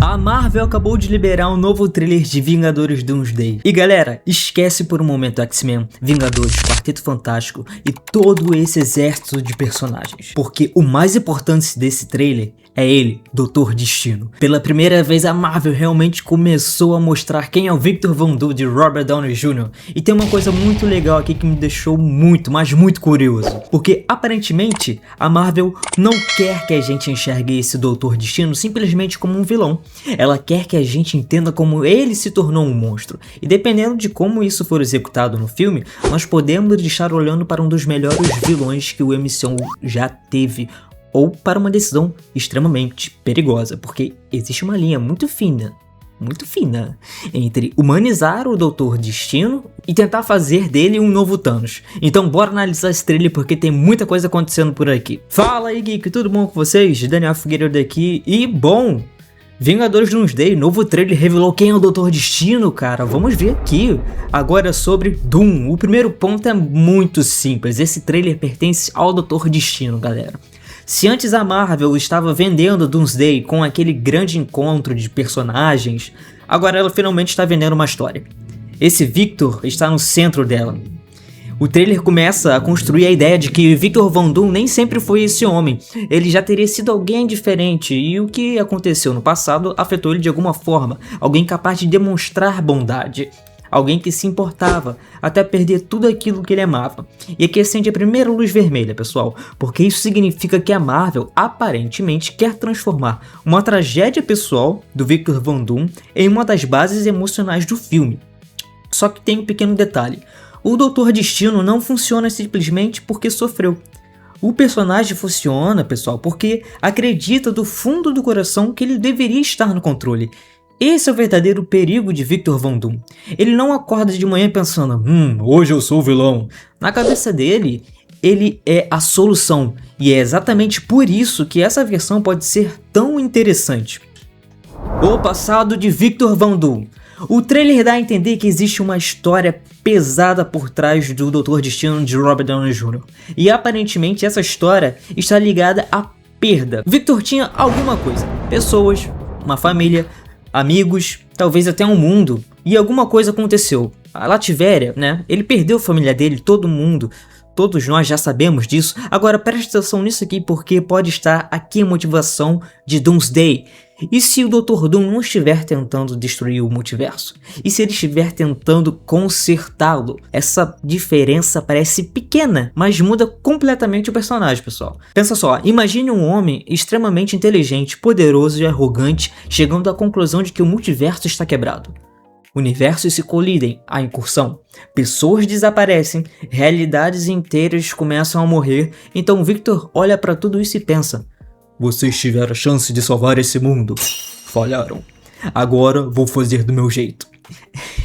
A Marvel acabou de liberar um novo trailer de Vingadores Doomsday. E galera, esquece por um momento X-Men, Vingadores, Quarteto Fantástico e todo esse exército de personagens. Porque o mais importante desse trailer é ele, Doutor Destino. Pela primeira vez a Marvel realmente começou a mostrar quem é o Victor Von Doom de Robert Downey Jr. E tem uma coisa muito legal aqui que me deixou muito, mas muito curioso. Porque aparentemente a Marvel não quer que a gente enxergue esse Doutor Destino simplesmente como um vilão. Ela quer que a gente entenda como ele se tornou um monstro. E dependendo de como isso for executado no filme, nós podemos estar olhando para um dos melhores vilões que o MCU já teve, ou para uma decisão extremamente perigosa, porque existe uma linha muito fina entre humanizar o Doutor Destino e tentar fazer dele um novo Thanos. Então bora analisar esse trailer porque tem muita coisa acontecendo por aqui. Fala aí geek, tudo bom com vocês? Daniel Figueiredo aqui e bom... Vingadores Doomsday, novo trailer revelou quem é o Doutor Destino, cara. Vamos ver aqui agora sobre Doom. O primeiro ponto é muito simples, esse trailer pertence ao Doutor Destino, galera. Se antes a Marvel estava vendendo Doomsday com aquele grande encontro de personagens, agora ela finalmente está vendendo uma história. Esse Victor está no centro dela. O trailer começa a construir a ideia de que Victor Von Doom nem sempre foi esse homem, ele já teria sido alguém diferente e o que aconteceu no passado afetou ele de alguma forma, alguém capaz de demonstrar bondade. Alguém que se importava, até perder tudo aquilo que ele amava. E aqui acende a primeira luz vermelha, pessoal, porque isso significa que a Marvel aparentemente quer transformar uma tragédia pessoal do Victor Von Doom em uma das bases emocionais do filme. Só que tem um pequeno detalhe, o Doutor Destino não funciona simplesmente porque sofreu. O personagem funciona, pessoal, porque acredita do fundo do coração que ele deveria estar no controle. Esse é o verdadeiro perigo de Victor Von Doom. Ele não acorda de manhã pensando, hoje eu sou o vilão. Na cabeça dele, ele é a solução. E é exatamente por isso que essa versão pode ser tão interessante. O passado de Victor Von Doom. O trailer dá a entender que existe uma história pesada por trás do Doutor Destino de Robert Downey Jr. E aparentemente essa história está ligada à perda. Victor tinha alguma coisa, pessoas, uma família, amigos, talvez até um mundo, e alguma coisa aconteceu. A Lativéria, né? Ele perdeu a família dele, todo mundo, todos nós já sabemos disso. Agora preste atenção nisso aqui porque pode estar aqui a motivação de Doomsday. E se o Dr. Doom não estiver tentando destruir o multiverso? E se ele estiver tentando consertá-lo? Essa diferença parece pequena, mas muda completamente o personagem, pessoal. Pensa só, imagine um homem extremamente inteligente, poderoso e arrogante, chegando à conclusão de que o multiverso está quebrado. Universos se colidem, a incursão. Pessoas desaparecem, realidades inteiras começam a morrer, então Victor olha para tudo isso e pensa: vocês tiveram a chance de salvar esse mundo. Falharam. Agora vou fazer do meu jeito.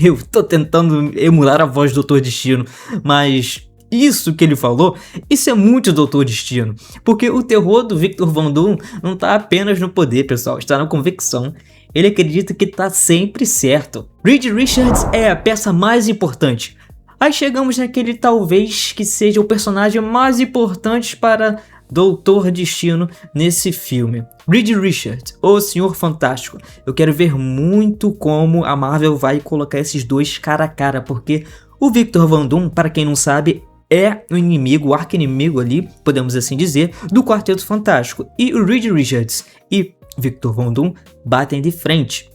Eu tô tentando emular a voz do Doutor Destino, mas isso que ele falou, isso é muito Doutor Destino. Porque o terror do Victor Von Doom não tá apenas no poder, pessoal, está na convicção. Ele acredita que tá sempre certo. Reed Richards é a peça mais importante. Aí chegamos naquele talvez que seja o personagem mais importante para Doutor Destino nesse filme. Reed Richards, o Senhor Fantástico. Eu quero ver muito como a Marvel vai colocar esses dois cara a cara, porque o Victor Von Doom, para quem não sabe, é o inimigo, o arqui-inimigo ali, podemos assim dizer, do Quarteto Fantástico. E o Reed Richards e Victor Von Doom batem de frente.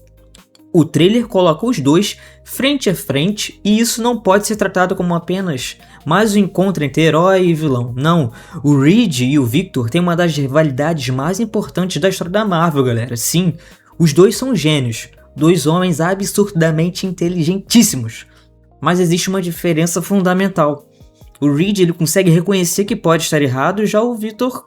O trailer coloca os dois frente a frente e isso não pode ser tratado como apenas mais um encontro entre herói e vilão. Não, o Reed e o Victor têm uma das rivalidades mais importantes da história da Marvel, galera. Sim, os dois são gênios, dois homens absurdamente inteligentíssimos. Mas existe uma diferença fundamental. O Reed ele consegue reconhecer que pode estar errado, já o Victor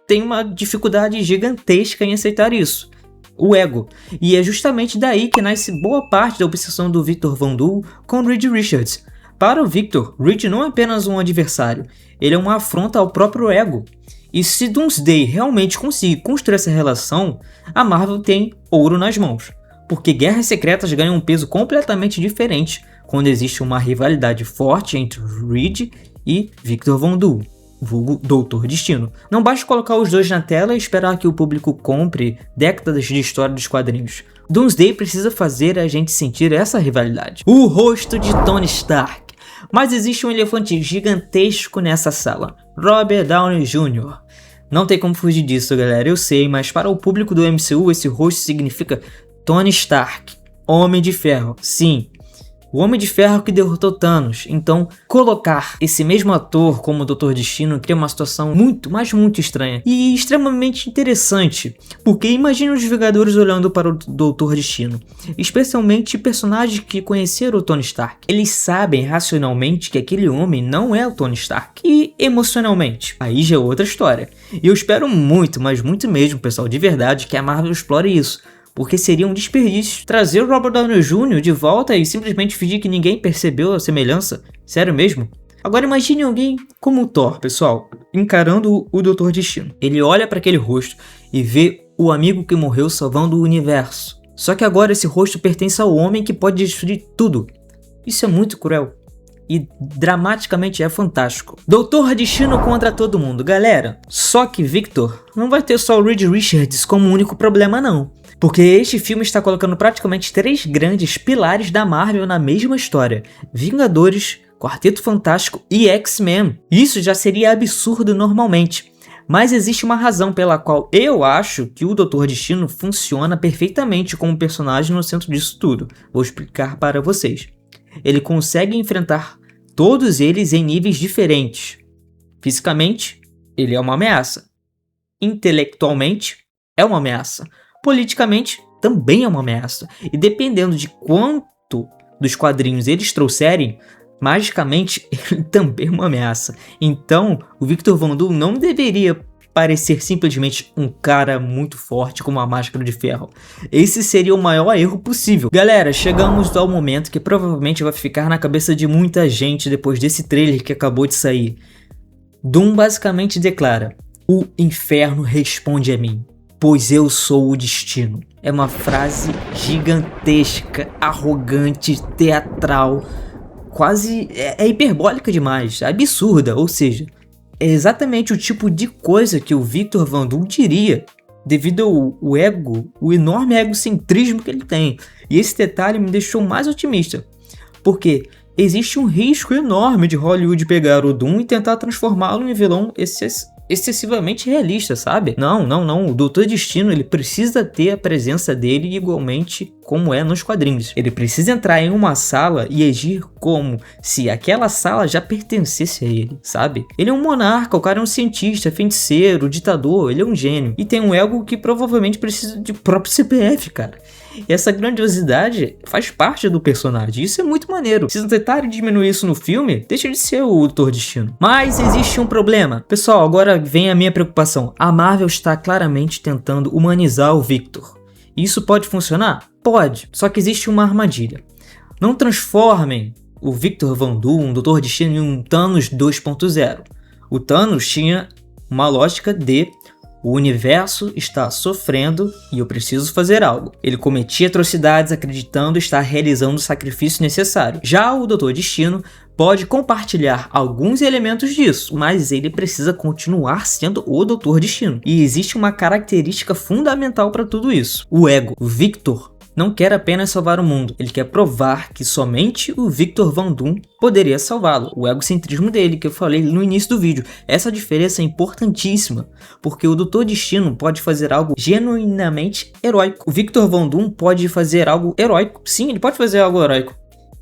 tem uma dificuldade gigantesca em aceitar isso. O ego. E é justamente daí que nasce boa parte da obsessão do Victor Von Doom com Reed Richards. Para o Victor, Reed não é apenas um adversário, ele é uma afronta ao próprio ego. E se Doomsday realmente conseguir construir essa relação, a Marvel tem ouro nas mãos. Porque Guerras Secretas ganham um peso completamente diferente quando existe uma rivalidade forte entre Reed e Victor Von Doom. vulgo Doutor Destino. Não basta colocar os dois na tela e esperar que o público compre décadas de história dos quadrinhos. Doomsday precisa fazer a gente sentir essa rivalidade. O rosto de Tony Stark. Mas existe um elefante gigantesco nessa sala. Robert Downey Jr. Não tem como fugir disso, galera, eu sei, mas para o público do MCU esse rosto significa Tony Stark, Homem de Ferro. Sim, o Homem de Ferro que derrotou Thanos. Então, colocar esse mesmo ator como Doutor Destino cria uma situação muito, mas muito estranha e extremamente interessante, porque imagina os Vingadores olhando para o Doutor Destino, especialmente personagens que conheceram o Tony Stark. Eles sabem racionalmente que aquele homem não é o Tony Stark, e emocionalmente, aí já é outra história. E eu espero muito, mas muito mesmo, pessoal, de verdade, que a Marvel explore isso, porque seria um desperdício trazer o Robert Downey Jr. de volta e simplesmente fingir que ninguém percebeu a semelhança. Sério mesmo? Agora imagine alguém como o Thor, pessoal, encarando o Doutor Destino. Ele olha para aquele rosto e vê o amigo que morreu salvando o universo. Só que agora esse rosto pertence ao homem que pode destruir tudo. Isso é muito cruel. E dramaticamente é fantástico. Doutor Destino contra todo mundo, galera. Só que Victor não vai ter só o Reed Richards como único problema não. Porque este filme está colocando praticamente 3 grandes pilares da Marvel na mesma história: Vingadores, Quarteto Fantástico e X-Men. Isso já seria absurdo normalmente, mas existe uma razão pela qual eu acho que o Doutor Destino funciona perfeitamente como personagem no centro disso tudo. Vou explicar para vocês. Ele consegue enfrentar todos eles em níveis diferentes. Fisicamente, ele é uma ameaça. Intelectualmente, é uma ameaça. Politicamente, também é uma ameaça. E dependendo de quanto dos quadrinhos eles trouxerem, magicamente, ele também é uma ameaça. Então, o Victor Von Doom não deveria parecer simplesmente um cara muito forte com uma máscara de ferro. Esse seria o maior erro possível. Galera, chegamos ao momento que provavelmente vai ficar na cabeça de muita gente depois desse trailer que acabou de sair. Doom basicamente declara: o inferno responde a mim, pois eu sou o destino. É uma frase gigantesca, arrogante, teatral, quase é hiperbólica demais, absurda, ou seja, é exatamente o tipo de coisa que o Victor Von Doom diria, devido ao ego, o enorme egocentrismo que ele tem. E esse detalhe me deixou mais otimista, porque existe um risco enorme de Hollywood pegar o Doom e tentar transformá-lo em vilão excessivamente realista, sabe? Não. O Doutor Destino, ele precisa ter a presença dele igualmente como é nos quadrinhos. Ele precisa entrar em uma sala e agir como se aquela sala já pertencesse a ele, sabe? Ele é um monarca, o cara é um cientista, feiticeiro, ditador, ele é um gênio. E tem um ego que provavelmente precisa de próprio CPF, cara. E essa grandiosidade faz parte do personagem, isso é muito maneiro. Se tentarem diminuir isso no filme, deixa de ser o Doutor Destino. Mas existe um problema. Pessoal, agora vem a minha preocupação. A Marvel está claramente tentando humanizar o Victor. Isso pode funcionar? Pode, só que existe uma armadilha. Não transformem o Victor Von Doom, o Doutor Destino, em um Thanos 2.0. O Thanos tinha uma lógica de: o universo está sofrendo e eu preciso fazer algo. Ele cometia atrocidades acreditando estar realizando o sacrifício necessário. Já o Doutor Destino pode compartilhar alguns elementos disso, mas ele precisa continuar sendo o Doutor Destino. E existe uma característica fundamental para tudo isso: o ego. O Victor não quer apenas salvar o mundo, ele quer provar que somente o Victor Von Doom poderia salvá-lo. O egocentrismo dele, que eu falei no início do vídeo. Essa diferença é importantíssima, porque o Doutor Destino pode fazer algo genuinamente heróico. O Victor Von Doom pode fazer algo heróico. Sim, ele pode fazer algo heróico.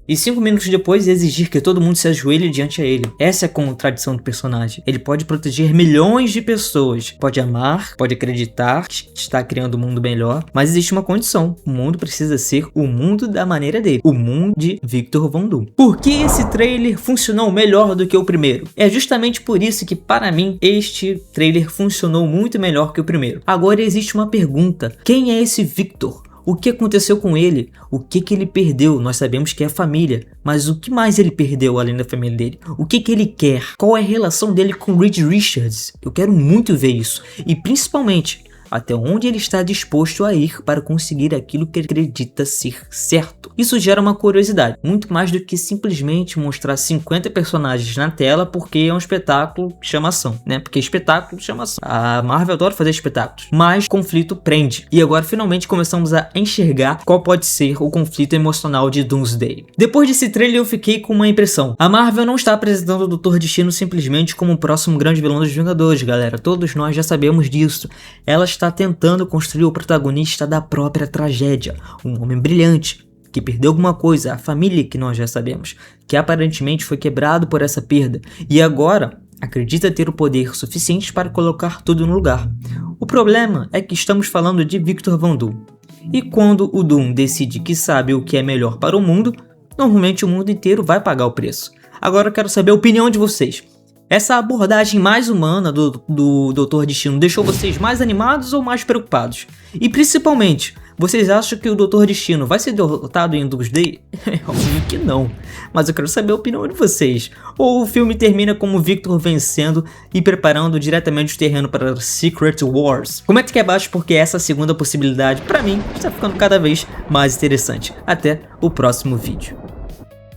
E 5 minutos depois exigir que todo mundo se ajoelhe diante a ele. Essa é a contradição do personagem. Ele pode proteger milhões de pessoas, pode amar, pode acreditar que está criando um mundo melhor, mas existe uma condição: o mundo precisa ser o mundo da maneira dele, o mundo de Victor Von Doom. Por que esse trailer funcionou melhor do que o primeiro? É justamente por isso que, para mim, este trailer funcionou muito melhor que o primeiro. Agora existe uma pergunta: quem é esse Victor? O que aconteceu com ele? O que ele perdeu? Nós sabemos que é a família, mas o que mais ele perdeu além da família dele? O que ele quer? Qual é a relação dele com Reed Richards? Eu quero muito ver isso. E principalmente, até onde ele está disposto a ir para conseguir aquilo que ele acredita ser certo. Isso gera uma curiosidade, muito mais do que simplesmente mostrar 50 personagens na tela porque é um espetáculo que chama ação, né? Porque espetáculo chama ação. A Marvel adora fazer espetáculos, mas conflito prende. E agora finalmente começamos a enxergar qual pode ser o conflito emocional de Doomsday. Depois desse trailer eu fiquei com uma impressão. A Marvel não está apresentando o Doutor Destino simplesmente como o próximo grande vilão dos Vingadores, galera. Todos nós já sabemos disso. Ela está tentando construir o protagonista da própria tragédia, um homem brilhante, que perdeu alguma coisa, a família que nós já sabemos, que aparentemente foi quebrado por essa perda, e agora acredita ter o poder suficiente para colocar tudo no lugar. O problema é que estamos falando de Victor Von Doom. E quando o Doom decide que sabe o que é melhor para o mundo, normalmente o mundo inteiro vai pagar o preço. Agora eu quero saber a opinião de vocês. Essa abordagem mais humana do Doutor Destino deixou vocês mais animados ou mais preocupados? E principalmente, vocês acham que o Doutor Destino vai ser derrotado em Doomsday? É óbvio que não, mas eu quero saber a opinião de vocês. Ou o filme termina como Victor vencendo e preparando diretamente o terreno para Secret Wars? Comente aqui abaixo porque essa segunda possibilidade, pra mim, está ficando cada vez mais interessante. Até o próximo vídeo.